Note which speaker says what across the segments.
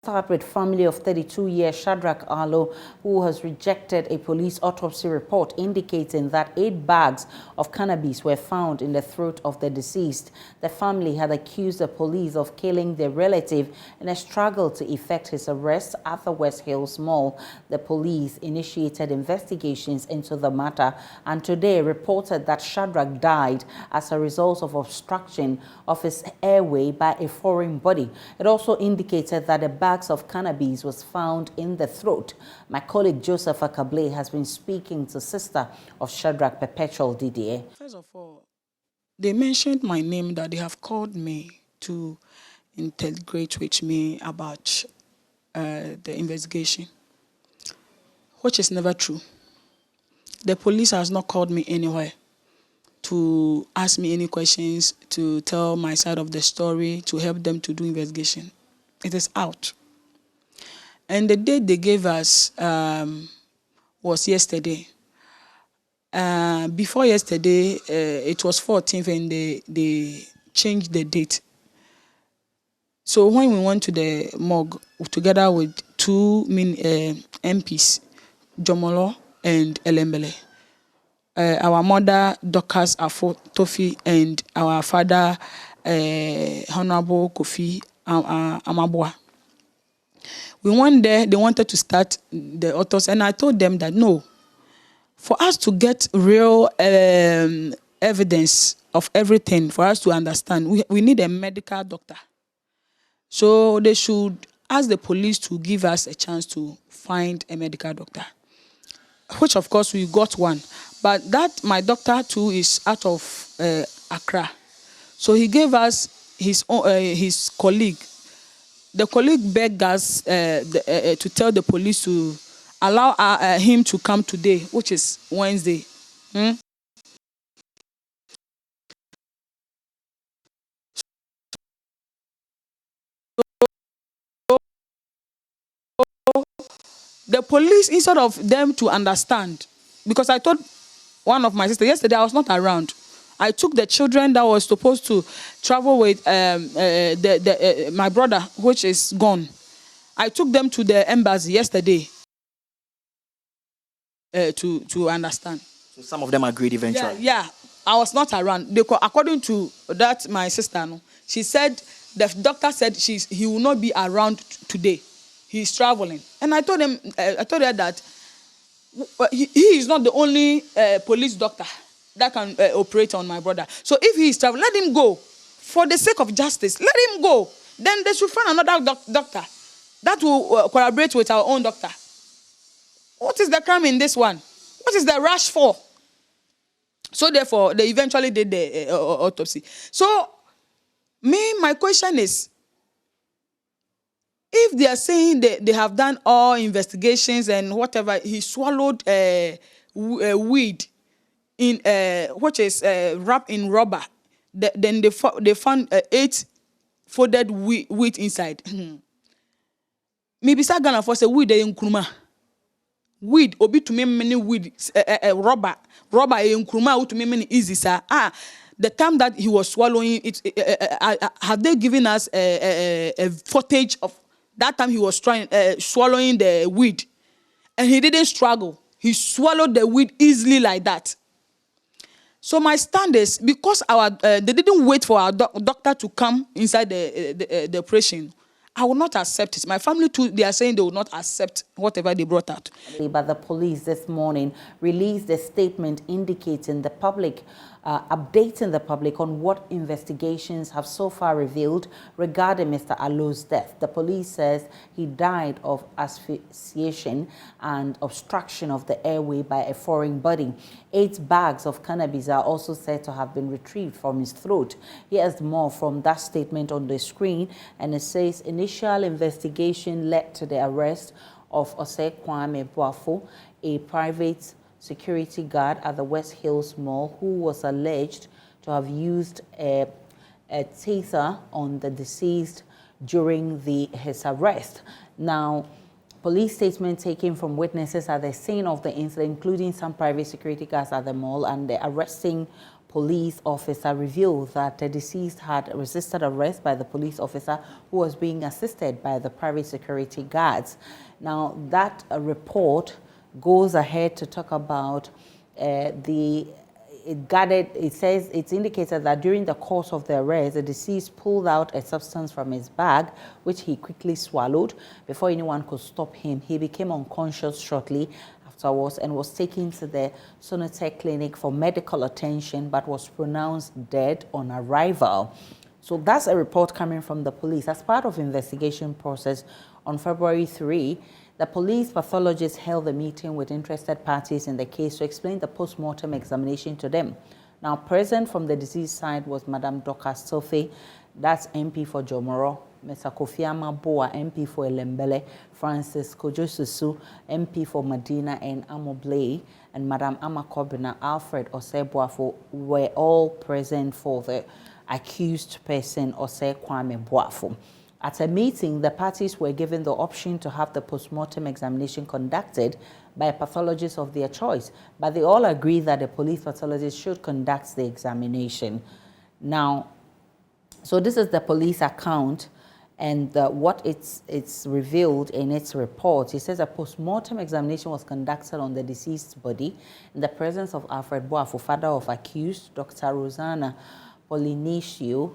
Speaker 1: Start with family of 32-year Shadrach Arloo, who has rejected a police autopsy report indicating that 8 bags of cannabis were found in the throat of the deceased. The family had accused the police of killing their relative in a struggle to effect his arrest at the West Hills Mall. The police initiated investigations into the matter and today reported that Shadrach died as a result of obstruction of his airway by a foreign body. It also indicated that the bags of cannabis was found in the throat. My colleague Joseph Akable has been speaking to sister of Shadrach, Perpetual Didier.
Speaker 2: First of all, they mentioned my name, that they have called me to integrate with me about the investigation, which is never true. The police has not called me anywhere to ask me any questions, to tell my side of the story, to help them to do investigation. It is out. And the date they gave us was yesterday. Before yesterday, it was 14th, and they changed the date. So when we went to the morgue, together with two MPs, Jomolo and Elembele, our mother, Dorcas Afo-Tofi, and our father, Honorable Kofi Amabwa. We went there, they wanted to start the autopsy, and I told them that no, for us to get real evidence of everything, for us to understand, we need a medical doctor. So they should ask the police to give us a chance to find a medical doctor, which of course we got one. But that my doctor too is out of Accra. So he gave us his colleague. The colleague begged us to tell the police to allow him to come today, which is Wednesday. The police, instead of them to understand, because I told one of my sisters, yesterday I was not around. I took the children that was supposed to travel with my brother, which is gone. I took them to the embassy yesterday to understand.
Speaker 3: So some of them agreed eventually?
Speaker 2: Yeah, I was not around. According to that, my sister, she said, the doctor said he will not be around today. He's traveling. And I told her that he is not the only police doctor that can operate on my brother. So if he is traveling, let him go. For the sake of justice, let him go. Then they should find another doctor that will collaborate with our own doctor. What is the crime in this one? What is the rush for? So therefore, they eventually did the autopsy. So, my question is, if they are saying they have done all investigations and whatever, he swallowed weed in which is wrapped in rubber, then they found 8 folded wheat inside. Maybe Sagana for say weed in Nkrumah. Weed obi to me many weed rubber in Nkrumah to me many easy sir. The time that he was swallowing it, have they given us a footage of that time he was swallowing the weed, and he didn't struggle. He swallowed the weed easily like that. So my stand is, because they didn't wait for our doctor to come inside the operation, I will not accept it. My family too, they are saying they will not accept whatever they brought out.
Speaker 1: But the police this morning released a statement indicating the public, updating the public on what investigations have so far revealed regarding Mr. Arloo's death. The police says he died of asphyxiation and obstruction of the airway by a foreign body. 8 bags of cannabis are also said to have been retrieved from his throat. Here's more from that statement on the screen, and it says initial investigation led to the arrest of Ose Kwame Boafo, a private security guard at the West Hills Mall, who was alleged to have used a taser on the deceased during his arrest. Now, police statement taken from witnesses at the scene of the incident, including some private security guards at the mall, and the arresting police officer revealed that the deceased had resisted arrest by the police officer who was being assisted by the private security guards. Now, that report goes ahead to talk about it says it's indicated that during the course of the arrest, the deceased pulled out a substance from his bag, which he quickly swallowed. Before anyone could stop him, he became unconscious shortly afterwards and was taken to the Sonotec clinic for medical attention, but was pronounced dead on arrival. So that's a report coming from the police. As part of investigation process on February 3, the police pathologist held a meeting with interested parties in the case to explain the post-mortem examination to them. Now, present from the deceased side was Madam Doka Sophie, that's MP for Jomoro, Mr. Kofi Amaboa, MP for Elembele, Francis Kojosusu, MP for Medina and Amoblay, and Madam Amakobina, Alfred Osei-Boafo were all present for the accused person, Osei Kwame Boafo. At a meeting, the parties were given the option to have the post-mortem examination conducted by a pathologist of their choice, but they all agreed that the police pathologist should conduct the examination. Now, so this is the police account, and what it's revealed in its report. It says a post-mortem examination was conducted on the deceased's body in the presence of Alfred Boafo, father of accused, Dr. Rosanna Polinicio,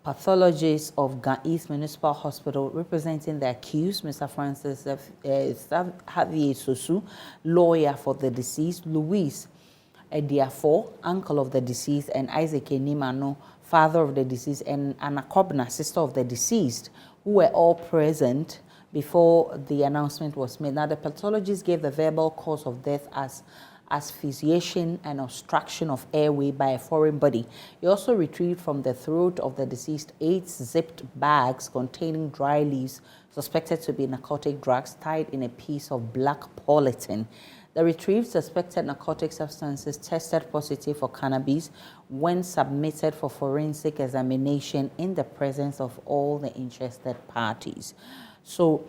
Speaker 1: pathologist of East Municipal Hospital, representing the accused, Mr. Francis Javier Sosu, lawyer for the deceased, Luis Ediafo, uncle of the deceased, and Isaac Enimano, father of the deceased, and Anna Kobna, sister of the deceased, who were all present before the announcement was made. Now, the pathologist gave the verbal cause of death as asphyxiation and obstruction of airway by a foreign body. He also retrieved from the throat of the deceased 8 zipped bags containing dry leaves suspected to be narcotic drugs tied in a piece of black polythene. The retrieved suspected narcotic substances tested positive for cannabis when submitted for forensic examination in the presence of all the interested parties. So,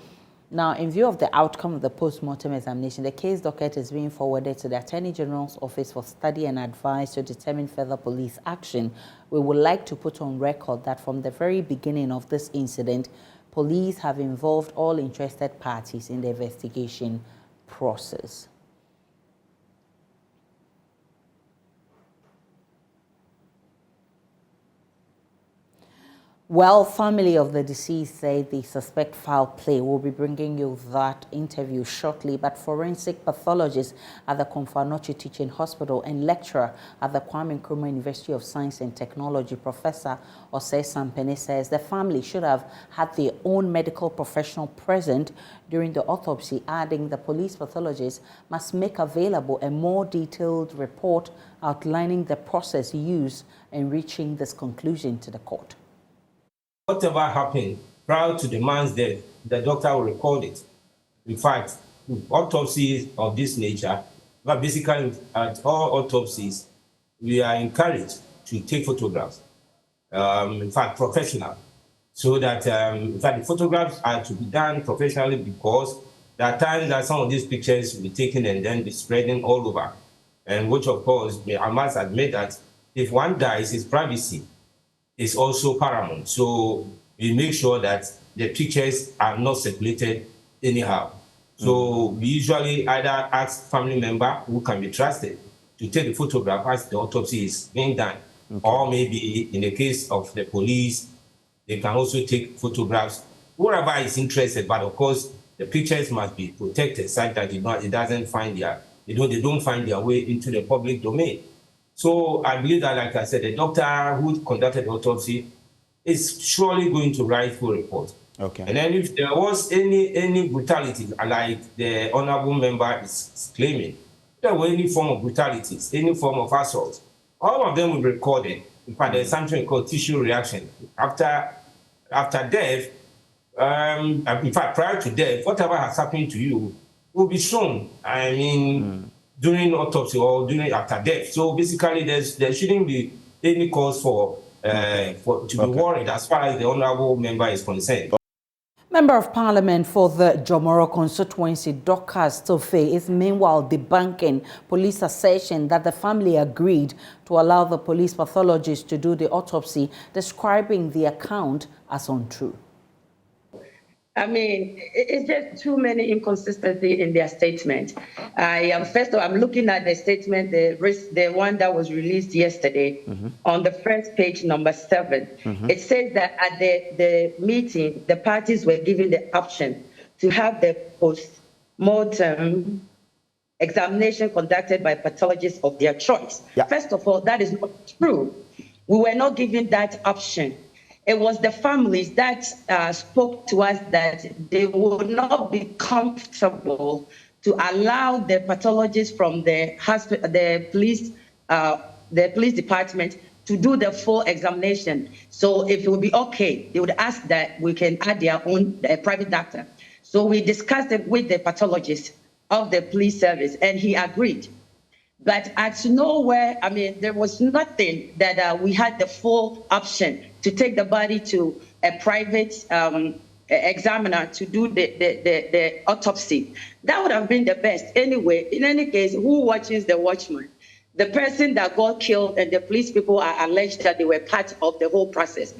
Speaker 1: now, in view of the outcome of the post-mortem examination, the case docket is being forwarded to the Attorney General's Office for study and advice to determine further police action. We would like to put on record that from the very beginning of this incident, police have involved all interested parties in the investigation process. Well, family of the deceased say they suspect foul play. We'll be bringing you that interview shortly. But forensic pathologist at the Komfanochi Teaching Hospital and lecturer at the Kwame Nkrumah University of Science and Technology, Professor Osei Sampene, says the family should have had their own medical professional present during the autopsy, adding the police pathologist must make available a more detailed report outlining the process used in reaching this conclusion to the court.
Speaker 4: Whatever happened prior to the man's death, the doctor will record it. In fact, autopsies of this nature, but basically at all autopsies, we are encouraged to take photographs. In fact, professional, so that in fact the photographs are to be done professionally, because there are times that some of these pictures will be taken and then be spreading all over, and which of course I must admit that if one dies, his privacy is also paramount. So we make sure that the pictures are not circulated anyhow. So we usually either ask family member who can be trusted to take the photograph as the autopsy is being done. Or maybe in the case of the police, they can also take photographs, whoever is interested, but of course the pictures must be protected such that it doesn't find they don't find their way into the public domain. So I believe that, like I said, the doctor who conducted the autopsy is surely going to write full report.
Speaker 5: Okay.
Speaker 4: And then if there was any brutality, like the honorable member is claiming, there were any form of brutalities, any form of assault, all of them will be recorded. In fact, there's something called tissue reaction. After death, in fact, prior to death, whatever has happened to you will be shown. I mean, during autopsy or after death. So basically, there shouldn't be any cause to be worried as far as the honorable member is concerned.
Speaker 1: Member of Parliament for the Jomoro constituency, Dorcas Tofe, is meanwhile debunking police assertion that the family agreed to allow the police pathologist to do the autopsy, describing the account as untrue.
Speaker 5: I mean, it's just too many inconsistencies in their statement. First of all, I'm looking at the statement, the one that was released yesterday on the first page, number 7. It says that at the meeting, the parties were given the option to have the post-mortem examination conducted by pathologists of their choice. Yeah. First of all, that is not true. We were not given that option. It was the families that spoke to us that they would not be comfortable to allow the pathologist from the hospital, the police department to do the full examination. So if it would be okay, they would ask that we can add their own private doctor. So we discussed it with the pathologist of the police service, and he agreed. But at nowhere, I mean, there was nothing that we had the full option to take the body to a private examiner to do the autopsy. That would have been the best. Anyway, in any case, who watches the watchman? The person that got killed and the police people are alleged that they were part of the whole process.